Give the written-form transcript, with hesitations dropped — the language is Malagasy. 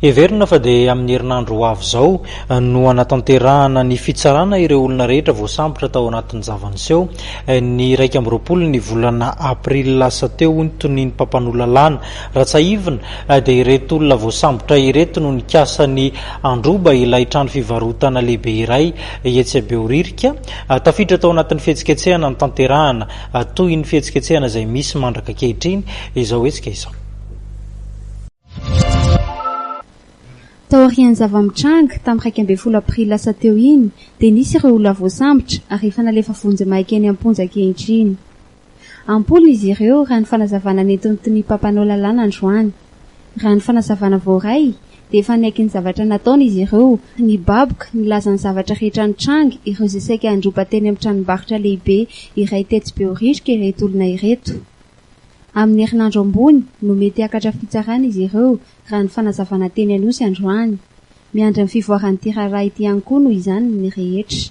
Everina fa dia amin'ny herinandro ho avy izao no anatanterahana ny fitsarana ireo olona rehetra voasambotra tao anatin'ny zava-niseho ny 1 ny volana aprily lasa teo toniny mpampanololalàna Ratsaivina dia ireto olona voasambotra ireto no nikasany androba ilay trano fivarotana lehibe iray etsy Behoririka tafiditra tao anatin'ny fihetsiketsehana ny tanterahana toy ny fihetsiketsehana izay misy mandraka ankehitriny izao hetsika izao. Tao arian'ny zava-mitranga tamin'ny 1 aprily lasa teo iny dia nisy ireo olona voasambotra ary efa nalefa vonjy maika eny am-ponja ankehitriny. Ampoly izy ireo raha ny fanazavana nentin'ny mpampanao lalàna androany. Raha ny fanazavana voaray dia efa naiky ny zavatra nataony izy ireo, ny baboka nilaza ny zavatra rehetra ny tranga ireo izay saika androba teny amin'ny tranombarotra lehibe iray tetsy Behoririka ireto olona ireto. Amin'ny herinandro ambony no mety hakatra fitsarana izy ireo raha ny fanazavana teny Anosy androany. Miandry ny fivoaran'ny tiraray ity ihany koa noho izany ny rehetra.